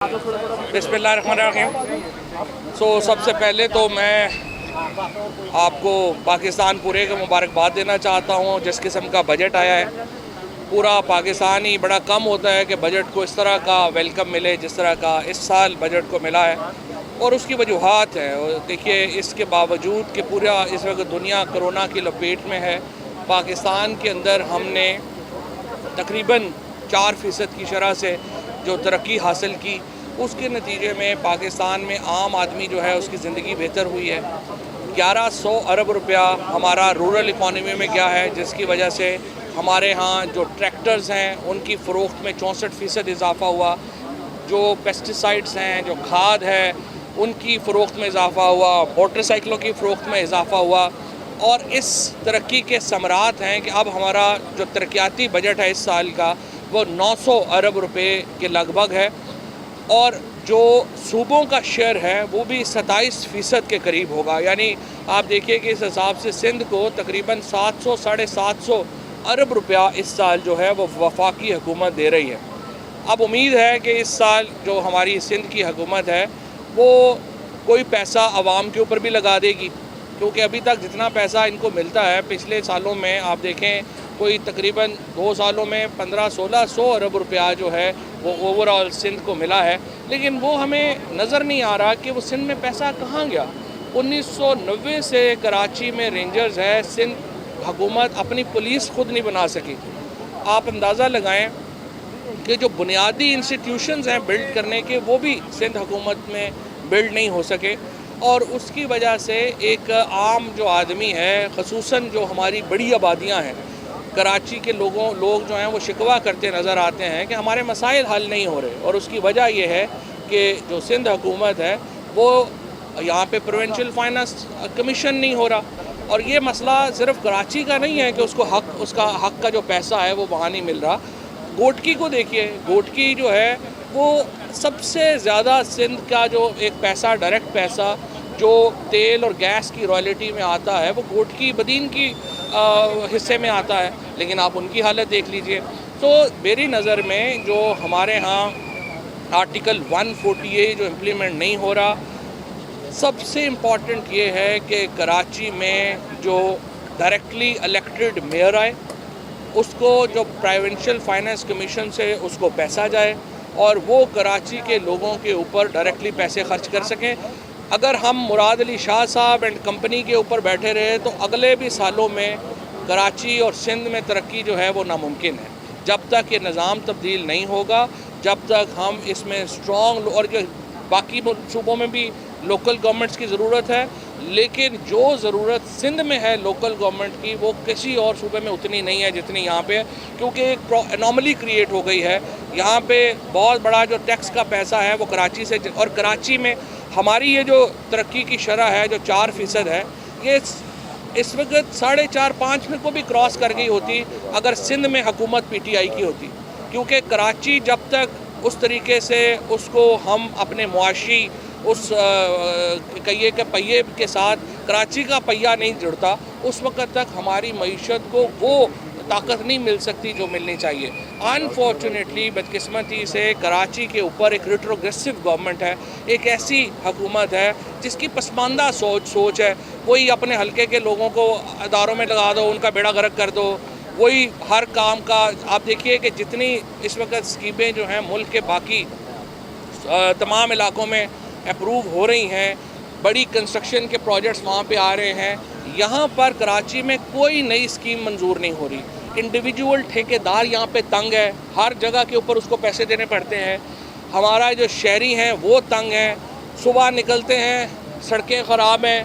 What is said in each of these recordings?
बिस्मिल्लाहिर्रहमानिर्रहीम। सब से पहले तो मैं आपको पाकिस्तान पूरे को मुबारकबाद देना चाहता हूँ। जिस किस्म का बजट आया है, पूरा पाकिस्तान ही बड़ा कम होता है कि बजट को इस तरह का वेलकम मिले जिस तरह का इस साल बजट को मिला है, और उसकी वजूहात हैं। और देखिए, इसके बावजूद कि पूरा इस वक्त दुनिया कोरोना की लपेट में है, पाकिस्तान के अंदर हमने तकरीबन 4% की शरह से जो तरक्की हासिल की, उसके नतीजे में पाकिस्तान में आम आदमी जो है उसकी ज़िंदगी बेहतर हुई है। 1100 अरब रुपया हमारा रूरल इकॉनमी में गया है, जिसकी वजह से हमारे यहाँ जो ट्रैक्टर्स हैं उनकी फ़रोख्त में 64% इजाफ़ा हुआ, जो पेस्टिसाइड्स हैं, जो खाद है, उनकी फ़रोख्त में इजाफ़ा हुआ, मोटरसाइकिलों की फ़रोख्त में इजाफ़ा हुआ। और इस तरक्की के समरात हैं कि अब हमारा जो तरक्याती बजट है इस साल का वो 900 अरब रुपए के लगभग है, और जो सूबों का शेयर है वो भी 27% के करीब होगा। यानी आप देखिए कि इस हिसाब से सिंध को तकरीबन 700 साढ़े 700 अरब रुपया इस साल जो है वो वफाकी हुकूमत दे रही है। अब उम्मीद है कि इस साल जो हमारी सिंध की हुकूमत है वो कोई पैसा आवाम के ऊपर भी लगा देगी, क्योंकि अभी तक जितना पैसा इनको मिलता है पिछले सालों में आप देखें कोई तकरीबन 2 सालों में 1500-1600 अरब रुपया जो है वो ओवरऑल सिंध को मिला है, लेकिन वो हमें नज़र नहीं आ रहा कि वो सिंध में पैसा कहाँ गया। 1990 से कराची में रेंजर्स है, सिंध हुकूमत अपनी पुलिस खुद नहीं बना सकी। आप अंदाज़ा लगाएं कि जो बुनियादी इंस्टीट्यूशंस हैं बिल्ड करने के, वो भी सिंध हुकूमत में बिल्ड नहीं हो सके, और उसकी वजह से एक आम जो आदमी है, ख़ुसूसन जो हमारी बड़ी आबादियाँ हैं कराची के लोग जो हैं वो शिकवा करते नज़र आते हैं कि हमारे मसाइल हल नहीं हो रहे। और उसकी वजह ये है कि जो सिंध हुकूमत है वो यहाँ पे प्रोविंशियल फाइनेंस कमीशन नहीं हो रहा, और ये मसला सिर्फ कराची का नहीं है कि उसका हक का जो पैसा है वो वहाँ नहीं मिल रहा। गोटकी को देखिए, गोटकी जो है वो सबसे ज़्यादा सिंध का जो एक पैसा, डायरेक्ट पैसा जो तेल और गैस की रॉयल्टी में आता है वो गोटकी बदीन की हिस्से में आता है, लेकिन आप उनकी हालत देख लीजिए। तो मेरी नज़र में जो हमारे यहाँ आर्टिकल 148 जो इम्प्लीमेंट नहीं हो रहा, सबसे इम्पॉर्टेंट ये है कि कराची में जो डायरेक्टली इलेक्टेड मेयर आए, उसको जो प्रोविंशियल फाइनेंस कमीशन से उसको पैसा जाए और वो कराची के लोगों के ऊपर डायरेक्टली पैसे खर्च कर सकें। अगर हम मुराद अली शाह साहब एंड कंपनी के ऊपर बैठे रहे तो अगले भी सालों में कराची और सिंध में तरक्की जो है वो नामुमकिन है। जब तक ये निज़ाम तब्दील नहीं होगा, जब तक हम इसमें स्ट्रॉन्ग, और जो बाकी सूबों में भी लोकल गवर्नमेंट्स की ज़रूरत है, लेकिन जो ज़रूरत सिंध में है लोकल गवर्नमेंट की वो किसी और सूबे में उतनी नहीं है जितनी यहाँ पे है, क्योंकि एक एनॉमली क्रिएट हो गई है। यहाँ पे बहुत बड़ा जो टैक्स का पैसा है वो कराची से, और कराची में हमारी ये जो तरक्की की शरह है जो 4% है, ये इस वक्त 4.5-5 को भी क्रॉस कर गई होती अगर सिंध में हुकूमत PTI की होती, क्योंकि कराची जब तक उस तरीके से उसको हम अपने मुआशी उस कहिए के पहिए के साथ कराची का पहिया नहीं जुड़ता, उस वक्त तक हमारी मईशत को वो ताकत नहीं मिल सकती जो मिलनी चाहिए। अनफॉर्चुनेटली, बदकिस्मती से कराची के ऊपर एक रिट्रोग्रेसिव गवर्नमेंट है, एक ऐसी हुकूमत है जिसकी पसमानदा सोच है, वही अपने हलके के लोगों को अदारों में लगा दो, उनका बेड़ा गर्क कर दो, वही हर काम का। आप देखिए कि जितनी इस वक्त स्कीमें जो हैं मुल्क के बाकी तमाम इलाकों में अप्रूव हो रही हैं, बड़ी कंस्ट्रक्शन के प्रोजेक्ट्स वहाँ पे आ रहे हैं, यहाँ पर कराची में कोई नई स्कीम मंजूर नहीं हो रही। इंडिविजुअल ठेकेदार यहाँ पे तंग है, हर जगह के ऊपर उसको पैसे देने पड़ते हैं। हमारा जो शहरी हैं वो तंग हैं, सुबह निकलते हैं सड़कें ख़राब हैं,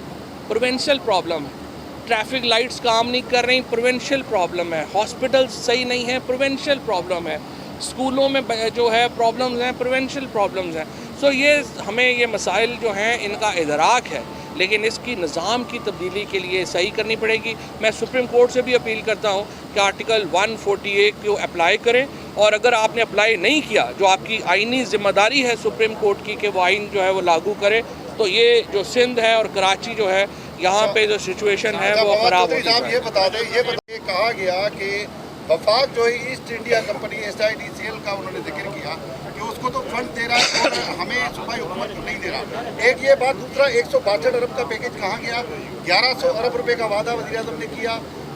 प्रोविंशियल प्रॉब्लम है। ट्रैफिक लाइट्स काम नहीं कर रही, प्रोविंशियल प्रॉब्लम है। हॉस्पिटल सही नहीं है, प्रोविंशियल प्रॉब्लम है। स्कूलों में जो है प्रॉब्लम्स हैं, प्रोविंशियल प्रॉब्लम्स हैं। सो ये हमें ये मसाइल जो हैं इनका इदराक है, लेकिन इसकी निज़ाम की तब्दीली के लिए सही करनी पड़ेगी। मैं सुप्रीम कोर्ट से भी अपील करता हूँ कि आर्टिकल 148 को अप्लाई करें, और अगर आपने अप्लाई नहीं किया, जो आपकी आइनी ज़िम्मेदारी है सुप्रीम कोर्ट की कि वो आइन जो है वो लागू करे, तो ये जो सिंध है और कराची जो है यहाँ पे जो सिचुएशन है वो ख़राब होती है। ये बता दें, ये कहा गया कि वफाक जो है ईस्ट इंडिया कंपनी SIDCL का उन्होंने जिक्र किया कि उसको को तो फंड दे रहा है और हमें सूबाई हुकूमत को नहीं दे रहा। एक ये बात, दूसरा 162 अरब का पैकेज कहाँ गया? 1100 अरब रुपए का वादा वज़ीर आज़म ने किया,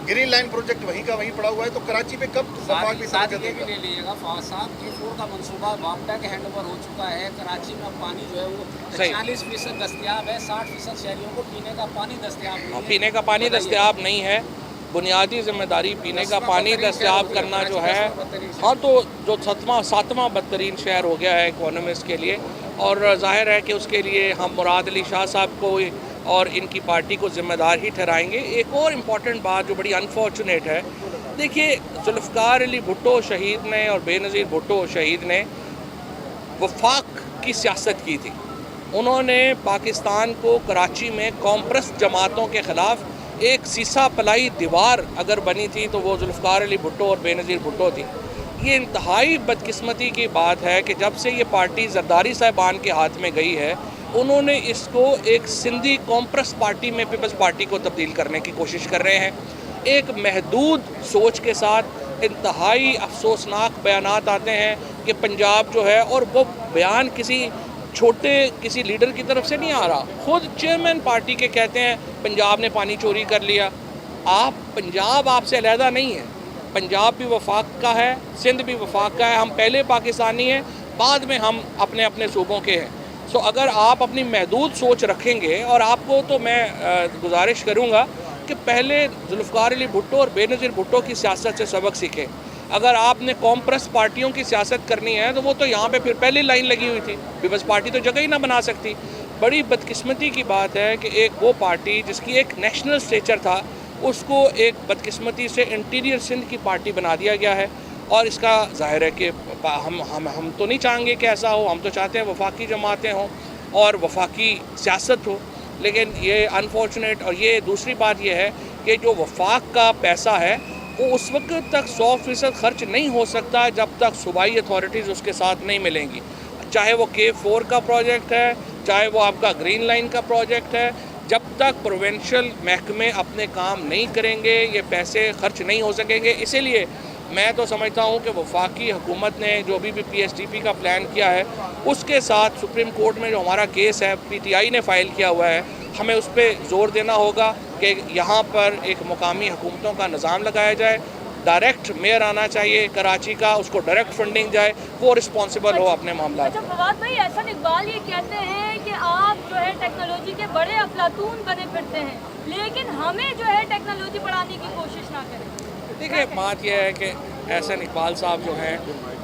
ग्रीन लाइन प्रोजेक्ट वहीं का वहीं पड़ा हुआ है। तो कराची पे कब वफाक भी साथ ये भी ले लीजिएगा फवाद साहब, K4 का मंसूबा वापडा के हैंड ओवर हो चुका है। कराची में पानी जो है वो 40% दस्तियाब है, 60% शहरियों को पीने का पानी दस्तियाब नहीं है। पीने का पानी दस्तियाब नहीं है, बुनियादी जिम्मेदारी पीने का पानी दस्तियाब करना जो है। हाँ, तो जो सातवां बदतरीन शहर हो गया है इकोनॉमिस्ट के लिए, और ज़ाहिर है कि उसके लिए हम मुराद अली शाह साहब को और इनकी पार्टी को ज़िम्मेदार ही ठहराएंगे। एक और इम्पॉर्टेंट बात जो बड़ी अनफॉर्चुनेट है, देखिए जुल्फ़िकार अली भुट्टो शहीद ने और बेनज़ीर भुट्टो शहीद ने वफाक की सियासत की थी। उन्होंने पाकिस्तान को कराची में कॉम्प्रेस जमातों के ख़िलाफ़ एक सीसा पलाई दीवार अगर बनी थी तो वो जुल्फ़िकार अली भुट्टो और बेनज़ीर भुट्टो थी। ये इंतहाई बदकिस्मती की बात है कि जब से ये पार्टी ज़रदारी साहबान के हाथ में गई है, उन्होंने इसको एक सिंधी कॉम्प्रेस पार्टी में पीपल्स पार्टी को तब्दील करने की कोशिश कर रहे हैं। एक महदूद सोच के साथ इंतहाई अफसोसनाक बयानात आते हैं कि पंजाब जो है, और वो बयान किसी लीडर की तरफ से नहीं आ रहा, खुद चेयरमैन पार्टी के कहते हैं पंजाब ने पानी चोरी कर लिया। पंजाब आपसे अलहदा नहीं है, पंजाब भी वफाक का है, सिंध भी वफाक का है। हम पहले पाकिस्तानी हैं, बाद में हम अपने अपने सूबों के हैं। सो अगर आप अपनी महदूद सोच रखेंगे, और आपको तो मैं गुजारिश करूँगा कि पहले जुल्फ़िकार अली भुट्टो और बेनज़ीर भुट्टो की सियासत से सबक सीखें। अगर आपने कॉम्प्रेस पार्टियों की सियासत करनी है तो वो तो यहाँ पे फिर पहले लाइन लगी हुई थी, पीपल्स पार्टी तो जगह ही ना बना सकती। बड़ी बदकिस्मती की बात है कि एक वो पार्टी जिसकी एक नेशनल स्टेचर था, उसको एक बदकिस्मती से इंटीरियर सिंध की पार्टी बना दिया गया है। और इसका ज़ाहिर है कि हम तो नहीं चाहेंगे कि ऐसा हो, हम तो चाहते हैं वफाकी जमातें हों और वफाकी सियासत हो, लेकिन ये अनफॉर्चुनेट। और ये दूसरी बात ये है कि जो वफाक का पैसा है वो उस वक्त तक 100% खर्च नहीं हो सकता जब तक सूबाई अथॉरिटीज़ उसके साथ नहीं मिलेंगी। चाहे वो K4 का प्रोजेक्ट है, चाहे वो आपका ग्रीन लाइन का प्रोजेक्ट है, जब तक प्रोविंशियल महकमे अपने काम नहीं करेंगे ये पैसे खर्च नहीं हो सकेंगे। इसीलिए मैं तो समझता हूँ कि वफाकी हुकूमत ने जो भी PSDP का प्लान किया है, उसके साथ सुप्रीम कोर्ट में जो हमारा केस है PTI ने फ़ाइल किया हुआ है, हमें उस पर ज़ोर देना होगा कि यहाँ पर एक मुकामी हुकूमतों का निज़ाम लगाया जाए। डायरेक्ट मेयर आना चाहिए कराची का, उसको डायरेक्ट फंडिंग जाए, वो रिस्पॉन्सिबल हो अपने मामला। अच्छा फवाद भाई, एहसन इकबाल ये कहते हैं कि आप जो है टेक्नोलॉजी के बड़े अफलातून बने फिरते हैं, लेकिन हमें जो है टेक्नोलॉजी बढ़ाने की कोशिश ना करें। देखिए, बात यह है कि एहसन इकबाल साहब जो हैं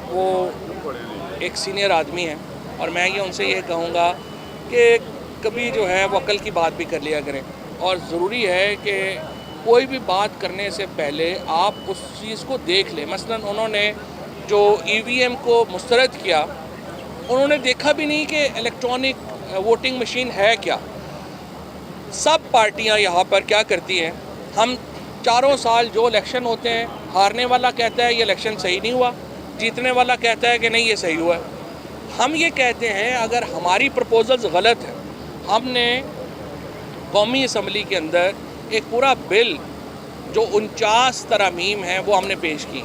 वो एक सीनियर आदमी हैं, और मैं ये उनसे ये कहूँगा कि कभी जो है वो अकल की बात भी कर लिया करें। और ज़रूरी है कि कोई भी बात करने से पहले आप उस चीज़ को देख लें। मसलन उन्होंने जो EVM को मुस्तरद किया, उन्होंने देखा भी नहीं कि इलेक्ट्रॉनिक वोटिंग मशीन है क्या। सब पार्टियां यहाँ पर क्या करती हैं, हम चारों साल जो इलेक्शन होते हैं, हारने वाला कहता है ये इलेक्शन सही नहीं हुआ, जीतने वाला कहता है कि नहीं ये सही हुआ। हम ये कहते हैं अगर हमारी प्रपोजल्स गलत हैं, हमने कौमी असम्बली के अंदर एक पूरा बिल जो 49 तरामीम हैं वो हमने पेश की।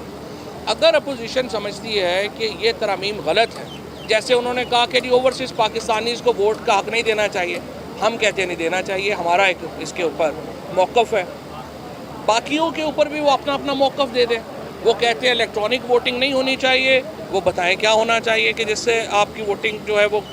अगर अपोजिशन समझती है कि ये तरामीम गलत है, जैसे उन्होंने कहा कि जी ओवरसीज़ पाकिस्तानीज़ को वोट का हक़ नहीं देना चाहिए, हम कहते हैं नहीं देना चाहिए, हमारा एक इसके ऊपर मौक़िफ़ है। बाकियों के ऊपर भी वो अपना अपना मौक़िफ़ दे दें। वो कहते हैं इलेक्ट्रॉनिक वोटिंग नहीं होनी चाहिए, वो बताएं क्या होना चाहिए कि जिससे आपकी वोटिंग जो है वो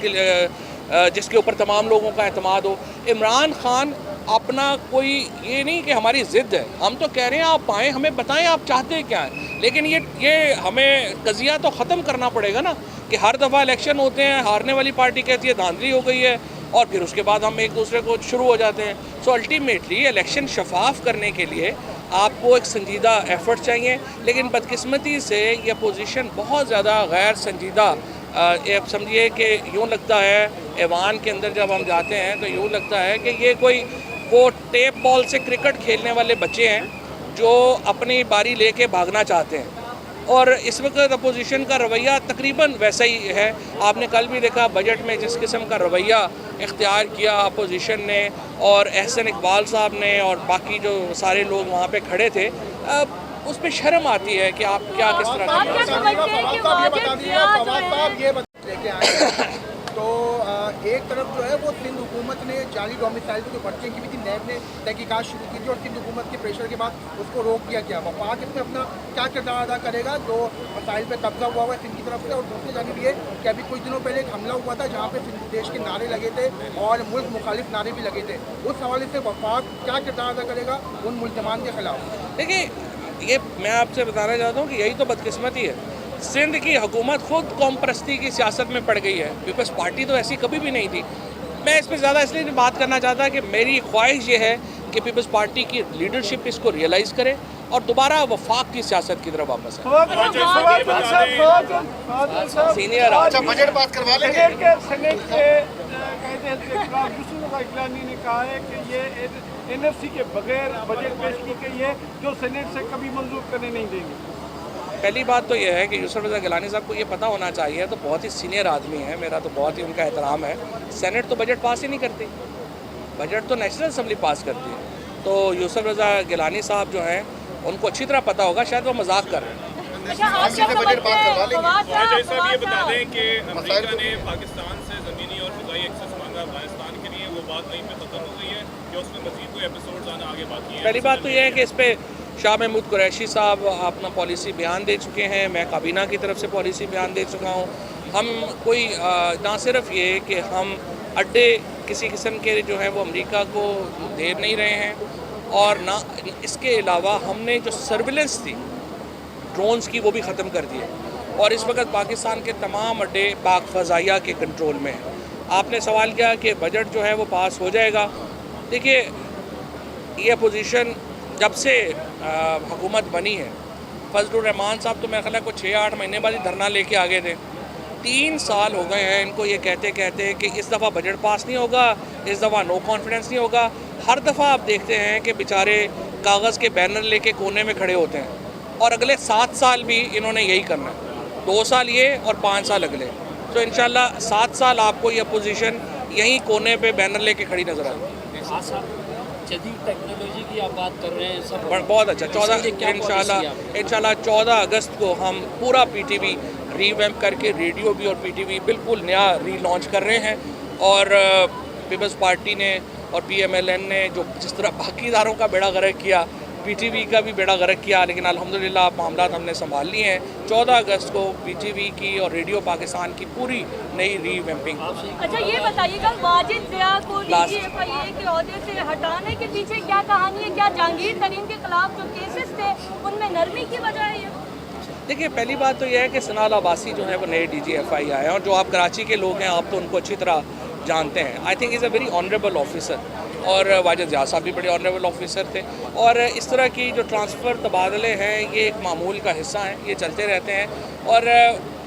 जिसके ऊपर तमाम लोगों का एतमाद हो। इमरान खान अपना कोई ये नहीं कि हमारी ज़िद है, हम तो कह रहे हैं आप आएँ, हमें बताएं आप चाहते क्या हैं। लेकिन ये हमें कज़िया तो ख़त्म करना पड़ेगा ना कि हर दफ़ा इलेक्शन होते हैं, हारने वाली पार्टी कहती है धांधली हो गई है, और फिर उसके बाद हम एक दूसरे को शुरू हो जाते हैं। सो अल्टीमेटली इलेक्शन शफाफ करने के लिए आपको एक संजीदा एफ़र्ट चाहिए, लेकिन बदकिस्मती से ये अपोजिशन बहुत ज़्यादा गैर संजीदा। आप समझिए कि यूँ लगता है ऐवान के अंदर जब हम जाते हैं तो यूँ लगता है कि ये कोई वो टेप बॉल से क्रिकेट खेलने वाले बच्चे हैं जो अपनी बारी लेके भागना चाहते हैं। और इस वक्त अपोजिशन का रवैया तकरीबन वैसा ही है। आपने कल भी देखा बजट में जिस किस्म का रवैया इख्तियार किया अपोजिशन ने और एहसन इकबाल साहब ने और बाकी जो सारे लोग वहाँ पे खड़े थे, उस पर शर्म आती है कि आप क्या किस तरह لے کے آئے ہیں تو ایک طرف جو ہے وہ سندھ حکومت نے جعلی ڈومیسائل کی جو پرچیاں کی ہوئی تھی، نیب نے تحقیقات شروع کی تھی اور سندھ حکومت کے پریشر کے بعد اس کو روک دیا گیا. وفاق اس میں اپنا کیا کردار ادا کرے گا جو مسائل پہ قبضہ ہوا ہے سندھ کی طرف سے؟ اور دوسری جانب یہ کہ ابھی کچھ دنوں پہلے ایک حملہ ہوا تھا جہاں پہ دیش کے نعرے لگے تھے اور ملک مخالف نعرے بھی لگے تھے. اس حوالے سے وفاق کیا کردار ادا کرے گا ان ملزمان کے خلاف؟ دیکھیے یہ میں آپ سے بتانا چاہتا ہوں کہ یہی تو بدقسمتی ہے. سندھ کی حکومت خود قوم پرستی کی سیاست میں پڑ گئی ہے. پیپلز پارٹی تو ایسی کبھی بھی نہیں تھی. میں اس پہ زیادہ اس لیے نہیں بات کرنا چاہتا کہ میری خواہش یہ ہے کہ پیپلز پارٹی کی لیڈرشپ اس کو ریئلائز کرے اور دوبارہ وفاق کی سیاست کی طرف واپس آئے. سینئر اچھا بجٹ پاس کروا لیں گے. سینیٹ کے اقلانی نے کہا ہے کہ یہ NRC کے بغیر بجٹ پیش کی گئی ہے جو سینیٹ سے کبھی منظور کرنے نہیں دیں گے. پہلی بات تو یہ ہے کہ یوسف رضا گیلانی صاحب کو یہ پتہ ہونا چاہیے، تو بہت ہی سینئر آدمی ہیں، میرا تو بہت ہی ان کا احترام ہے. سینٹ تو بجٹ پاس ہی نہیں کرتی، بجٹ تو نیشنل اسمبلی پاس کرتی ہے. تو یوسف رضا گیلانی صاحب جو ہیں ان کو اچھی طرح پتہ ہوگا، شاید وہ مذاق کر رہے ہیں. بجٹ پاس کروا لیں گے. صاحب یہ بتا دیں کہ امریکہ نے پاکستان سے زمینی اور فضائی ایکسس مانگا افغانستان کے لیے، وہ بات وہیں پہ ختم ہو گئی ہے کہ اس میں مزید کوئی ایپیسوڈز آنا آگے باقی ہیں؟ پہلی بات تو یہ ہے کہ اس پہ شاہ محمود قریشی صاحب اپنا پالیسی بیان دے چکے ہیں، میں کابینہ کی طرف سے پالیسی بیان دے چکا ہوں. ہم کوئی نہ صرف یہ کہ ہم اڈے کسی قسم کے جو ہیں وہ امریکہ کو دے نہیں رہے ہیں، اور نہ اس کے علاوہ ہم نے جو سرویلنس تھی ڈرونز کی وہ بھی ختم کر دی ہے. اور اس وقت پاکستان کے تمام اڈے پاک فضائیہ کے کنٹرول میں ہیں. آپ نے سوال کیا کہ بجٹ جو ہے وہ پاس ہو جائے گا. دیکھیے یہ پوزیشن جب سے حکومت بنی ہے، فضل الرحمان صاحب تو میرے خیال ہے کوئی 6-8 مہینے بعد ہی دھرنا لے کے آگے تھے. 3 سال ہو گئے ہیں ان کو یہ کہتے کہتے کہ اس دفعہ بجٹ پاس نہیں ہوگا، اس دفعہ نو کانفیڈنس نہیں ہوگا. ہر دفعہ آپ دیکھتے ہیں کہ بیچارے کاغذ کے بینر لے کے کونے میں کھڑے ہوتے ہیں، اور اگلے 7 سال بھی انہوں نے یہی کرنا ہے. 2 سال یہ اور 5 سال اگلے. تو انشاءاللہ 7 سال آپ کو یہ اپوزیشن یہیں کونے پہ بینر لے کے کھڑی نظر آئے. جدید ٹیکنالوجی کی آپ بات کر رہے ہیں، سب بہت اچھا. 14 اگست کو ہم پورا PTV ری ویمپ کر کے ریڈیو بھی اور PTV بالکل نیا ری لانچ کر رہے ہیں. اور پیپلز پارٹی نے اور PMLN نے جو جس طرح باقی اداروں کا بیڑا غرق کیا، PTV کا بھی بیڑا غرق کیا، لیکن الحمدللہ معاملات ہم نے سنبھال لیے ہیں. 14 اگست کو PTV کی اور ریڈیو پاکستان کی پوری نئی ری ویمپنگ. اچھا یہ بتائیے گا واجد ضیاء کو DGFIA کے عہدے سے ہٹانے کے پیچھے کیا کہانی ہے؟ کیا جہانگیر ترین کے خلاف جو کیسز تھے ان میں نرمی کی وجہ ہے یہ؟ دیکھیے پہلی بات تو یہ ہے کہ سنال عباسی جو ہے وہ نئے DGFI آئے ہیں، اور جو آپ کراچی کے لوگ ہیں آپ تو ان کو اچھی طرح جانتے ہیں. I think is a very honourable officer, اور واجد ضیاء صاحب بھی بڑے آنریبل آفیسر تھے. اور اس طرح کی جو ٹرانسفر تبادلے ہیں یہ ایک معمول کا حصہ ہیں، یہ چلتے رہتے ہیں. اور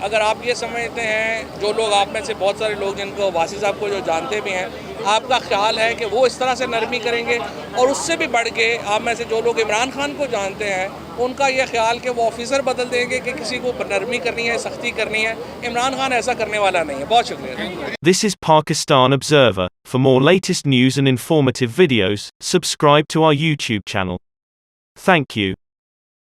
اگر آپ یہ سمجھتے ہیں، جو لوگ آپ میں سے بہت سارے لوگ جن کو واسی صاحب کو جو جانتے بھی ہیں، آپ کا خیال ہے کہ وہ اس طرح سے نرمی کریں گے، اور اس سے بھی بڑھ کے آپ میں سے جو لوگ عمران خان کو جانتے ہیں ان کا یہ خیال کہ وہ آفیسر بدل دیں گے کہ کسی کو نرمی کرنی ہے، سختی کرنی ہے. عمران خان ایسا کرنے والا نہیں ہے. بہت شکریہ. This is Pakistan Observer. For more latest news and informative videos, subscribe to our YouTube channel. Thank you.